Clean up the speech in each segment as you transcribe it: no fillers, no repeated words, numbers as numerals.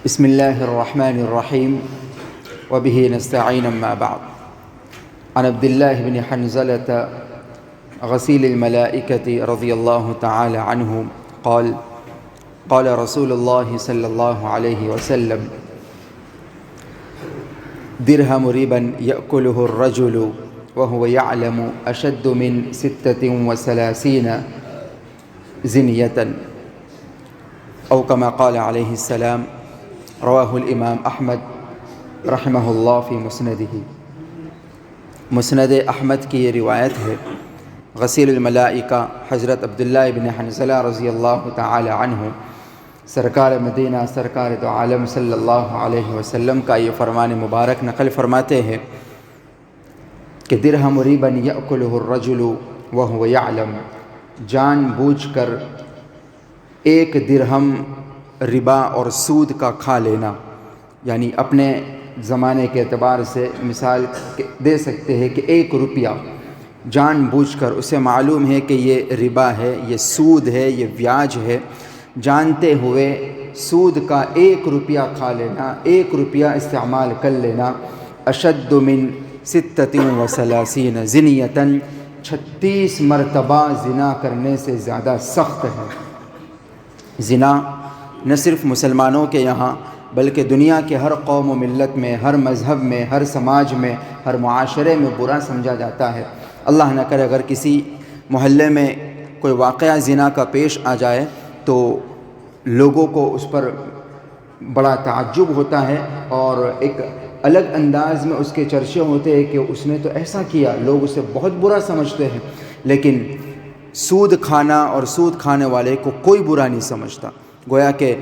بسم الله الرحمن الرحيم وبه نستعين أما بعد. عن عبد الله بن حنزلة غسيل الملائكة رضي الله تعالى عنه قال قال رسول الله صلى الله عليه وسلم: درهم ربا يأكله الرجل وهو يعلم أشد من 36 زنية أو كما قال عليه السلام. رواہ الامام احمد رحمہ اللہ فی مسندہ. مسند احمد کی یہ روایت ہے. غسیل الملائکہ حضرت عبداللہ بن حنزلہ رضی اللہ تعالی عنہ سرکار مدینہ سرکار دو عالم صلی اللہ علیہ وسلم کا یہ فرمان مبارک نقل فرماتے ہیں کہ درہم ریبا یأکلہ الرجل وہو یعلم، جان بوجھ کر ایک درہم ربا اور سود کا کھا لینا، یعنی اپنے زمانے کے اعتبار سے مثال دے سکتے ہیں کہ 1 روپیہ جان بوجھ کر، اسے معلوم ہے کہ یہ ربا ہے، یہ سود ہے، یہ بیاج ہے، جانتے ہوئے سود کا 1 روپیہ کھا لینا، 1 روپیہ استعمال کر لینا. اشد من 36 زنیۃ، 36 مرتبہ زنا کرنے سے زیادہ سخت ہے. زنا نہ صرف مسلمانوں کے یہاں بلکہ دنیا کے ہر قوم و ملت میں، ہر مذہب میں، ہر سماج میں، ہر معاشرے میں برا سمجھا جاتا ہے. اللہ نہ کرے اگر کسی محلے میں کوئی واقعہ زنا کا پیش آ جائے تو لوگوں کو اس پر بڑا تعجب ہوتا ہے اور ایک الگ انداز میں اس کے چرچے ہوتے ہیں کہ اس نے تو ایسا کیا، لوگ اسے بہت برا سمجھتے ہیں. لیکن سود کھانا اور سود کھانے والے کو کوئی برا نہیں سمجھتا. گویا کہ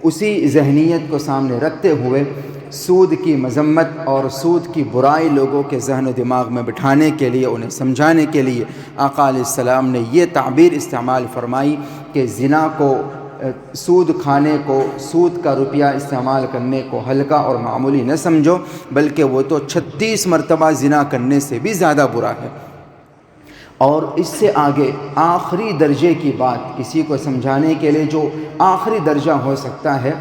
اسی ذہنیت کو سامنے رکھتے ہوئے سود کی مذمت اور سود کی برائی لوگوں کے ذہن و دماغ میں بٹھانے کے لیے، انہیں سمجھانے کے لیے آقا علیہ السلام نے یہ تعبیر استعمال فرمائی کہ زنا کو، سود کھانے کو، سود کا روپیہ استعمال کرنے کو ہلکا اور معمولی نہ سمجھو، بلکہ وہ تو 36 مرتبہ زنا کرنے سے بھی زیادہ برا ہے. اور اس سے آگے آخری درجے کی بات کسی کو سمجھانے کے لیے جو آخری درجہ ہو سکتا ہے،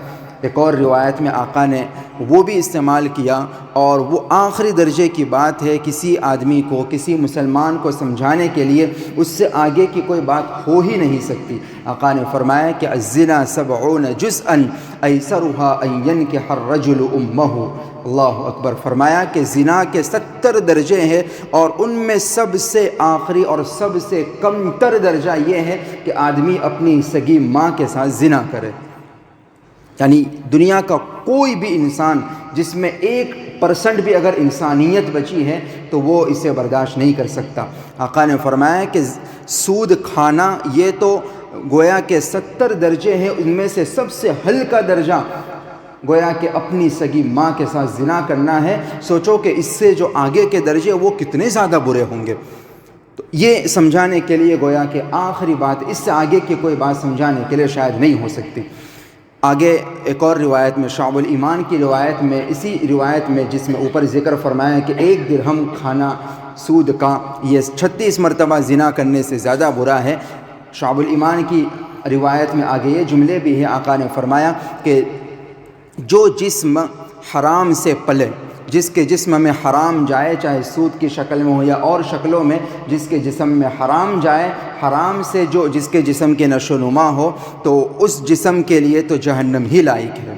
ایک اور روایت میں آقا نے وہ بھی استعمال کیا، اور وہ آخری درجے کی بات ہے کسی آدمی کو، کسی مسلمان کو سمجھانے کے لیے اس سے آگے کی کوئی بات ہو ہی نہیں سکتی. آقا نے فرمایا کہ الزنا 70 جزءا ایسرها ان ينكح الرجل امه. اللہ اکبر. فرمایا کہ زنا کے 70 درجے ہیں اور ان میں سب سے آخری اور سب سے کم تر درجہ یہ ہے کہ آدمی اپنی سگی ماں کے ساتھ زنا کرے. یعنی دنیا کا کوئی بھی انسان جس میں 1% بھی اگر انسانیت بچی ہے تو وہ اسے برداشت نہیں کر سکتا. آقا نے فرمایا کہ سود کھانا یہ تو گویا کہ 70 درجے ہیں، ان میں سے سب سے ہلکا درجہ گویا کہ اپنی سگی ماں کے ساتھ زنا کرنا ہے. سوچو کہ اس سے جو آگے کے درجے وہ کتنے زیادہ برے ہوں گے. تو یہ سمجھانے کے لیے گویا کہ آخری بات، اس سے آگے کی کوئی بات سمجھانے کے لیے شاید نہیں ہو سکتی. آگے ایک اور روایت میں، شعب الایمان کی روایت میں، اسی روایت میں جس میں اوپر ذکر فرمایا کہ 1 درہم کھانا سود کا یہ 36 مرتبہ زنا کرنے سے زیادہ برا ہے. شعب الایمان کی روایت میں آگے یہ جملے بھی ہیں. آقا نے فرمایا کہ جو جسم حرام سے پلے، جس کے جسم میں حرام جائے، چاہے سود کی شکل میں ہو یا اور شکلوں میں، جس کے جسم میں حرام جائے، حرام سے جو جس کے جسم کے نشو و نما ہو، تو اس جسم کے لیے تو جہنم ہی لائق ہے.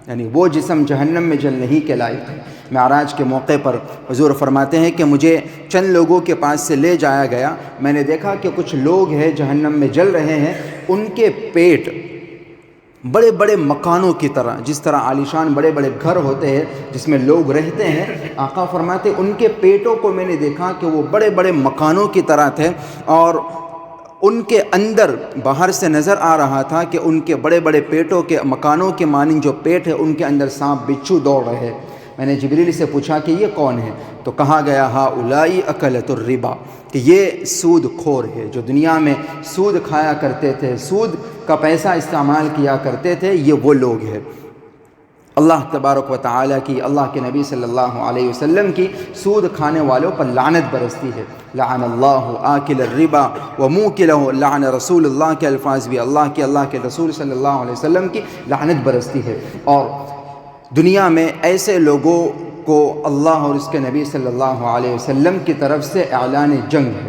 یعنی وہ جسم جہنم میں جلنے ہی کے لائق ہے. معراج کے موقع پر حضور فرماتے ہیں کہ مجھے چند لوگوں کے پاس سے لے جایا گیا، میں نے دیکھا کہ کچھ لوگ ہیں جہنم میں جل رہے ہیں، ان کے پیٹ بڑے بڑے مکانوں کی طرح، جس طرح عالیشان بڑے بڑے گھر ہوتے ہیں جس میں لوگ رہتے ہیں، آقا فرماتے ان کے پیٹوں کو میں نے دیکھا کہ وہ بڑے بڑے مکانوں کی طرح تھے، اور ان کے اندر باہر سے نظر آ رہا تھا کہ ان کے بڑے بڑے پیٹوں کے، مکانوں کے مانند جو پیٹ ہے ان کے اندر سانپ بچھو دوڑ رہے. میں نے جبریل سے پوچھا کہ یہ کون ہے؟ تو کہا گیا ہؤلاء اکلۃ الربا، کہ یہ سود خور ہے، جو دنیا میں سود کھایا کرتے تھے، سود کا پیسہ استعمال کیا کرتے تھے، یہ وہ لوگ ہیں. اللہ تبارک و تعالیٰ کی، اللہ کے نبی صلی اللہ علیہ وسلم کی سود کھانے والوں پر لعنت برستی ہے۔ لعن اللہ آکل الربا وموکلہ، لعن رسول اللہ کے الفاظ بھی اللہ کے رسول صلی اللہ علیہ وسلم کی لعنت برستی ہے۔ اور دنیا میں ایسے لوگوں کو اللہ اور اس کے نبی صلی اللہ علیہ وسلم کی طرف سے اعلان جنگ ہے۔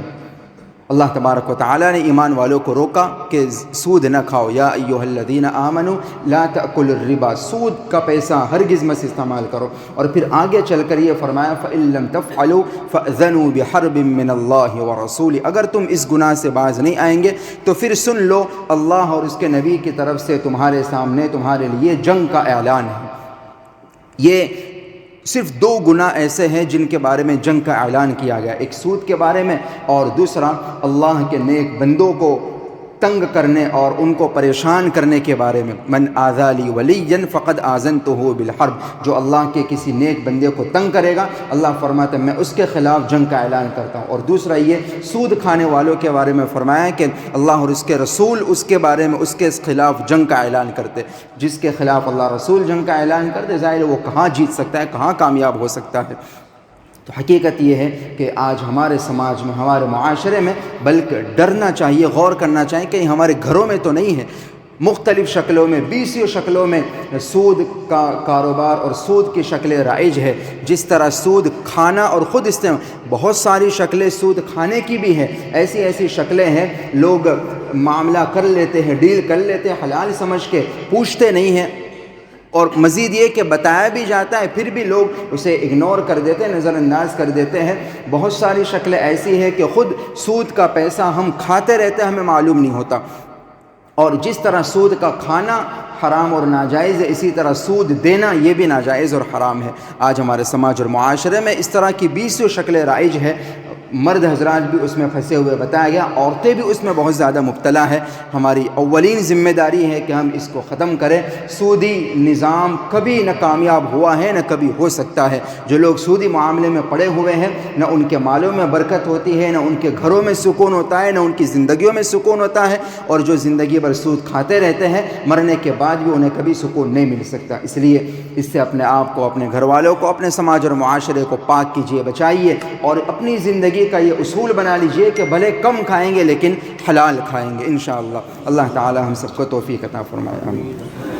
اللہ تبارک و تعالیٰ نے ایمان والوں کو روکا کہ سود نہ کھاؤ، یا ایھا الذین آمنوا لا تأکلوا الربا، سود کا پیسہ ہرگز مت استعمال کرو۔ اور پھر آگے چل کر یہ فرمایا فإن لم تفعلوا فأذنوا بحرب من اللہ ورسولہ، اگر تم اس گناہ سے باز نہیں آئیں گے تو پھر سن لو اللہ اور اس کے نبی کی طرف سے تمہارے سامنے تمہارے لیے جنگ کا اعلان ہے۔ یہ صرف دو گناہ ایسے ہیں جن کے بارے میں جنگ کا اعلان کیا گیا، ایک سود کے بارے میں اور دوسرا اللہ کے نیک بندوں کو تنگ کرنے اور ان کو پریشان کرنے کے بارے میں۔ من آذی لی ولیا فقد آذنتہ بالحرب، جو اللہ کے کسی نیک بندے کو تنگ کرے گا اللہ فرماتا ہے میں اس کے خلاف جنگ کا اعلان کرتا ہوں۔ اور دوسرا یہ سود کھانے والوں کے بارے میں فرمایا کہ اللہ اور اس کے رسول اس کے بارے میں اس کے خلاف جنگ کا اعلان کرتے، جس کے خلاف اللہ رسول جنگ کا اعلان کرتے ظاہر وہ کہاں جیت سکتا ہے، کہاں کامیاب ہو سکتا ہے۔ تو حقیقت یہ ہے کہ آج ہمارے سماج میں، ہمارے معاشرے میں بلکہ ڈرنا چاہیے، غور کرنا چاہیے کہ ہمارے گھروں میں تو نہیں ہے، مختلف شکلوں میں، 20 شکلوں میں سود کا کاروبار اور سود کی شکلیں رائج ہے۔ جس طرح سود کھانا اور خود استعمال، بہت ساری شکلیں سود کھانے کی بھی ہیں، ایسی شکلیں ہیں لوگ معاملہ کر لیتے ہیں، ڈیل کر لیتے ہیں حلال سمجھ کے، پوچھتے نہیں ہیں، اور مزید یہ کہ بتایا بھی جاتا ہے پھر بھی لوگ اسے اگنور کر دیتے ہیں، نظر انداز کر دیتے ہیں۔ بہت ساری شکلیں ایسی ہیں کہ خود سود کا پیسہ ہم کھاتے رہتے ہیں، ہمیں معلوم نہیں ہوتا۔ اور جس طرح سود کا کھانا حرام اور ناجائز ہے، اسی طرح سود دینا یہ بھی ناجائز اور حرام ہے۔ آج ہمارے سماج اور معاشرے میں اس طرح کی 20 شکلیں رائج ہے، مرد حضرات بھی اس میں پھنسے ہوئے بتایا گیا، عورتیں بھی اس میں بہت زیادہ مبتلا ہے۔ ہماری اولین ذمہ داری ہے کہ ہم اس کو ختم کریں۔ سودی نظام کبھی نہ کامیاب ہوا ہے، نہ کبھی ہو سکتا ہے۔ جو لوگ سودی معاملے میں پڑے ہوئے ہیں، نہ ان کے مالوں میں برکت ہوتی ہے، نہ ان کے گھروں میں سکون ہوتا ہے، نہ ان کی زندگیوں میں سکون ہوتا ہے، اور جو زندگی بھر سود کھاتے رہتے ہیں مرنے کے بعد بھی انہیں کبھی سکون نہیں مل سکتا۔ اس لیے اس سے اپنے آپ کو، اپنے گھر والوں کو، اپنے سماج اور معاشرے کو پاک کیجیے، بچائیے، اور اپنی زندگی کا یہ اصول بنا لیجئے کہ بھلے کم کھائیں گے لیکن حلال کھائیں گے انشاءاللہ۔ اللہ تعالی ہم سب کو توفیق عطا فرمائے، آمین۔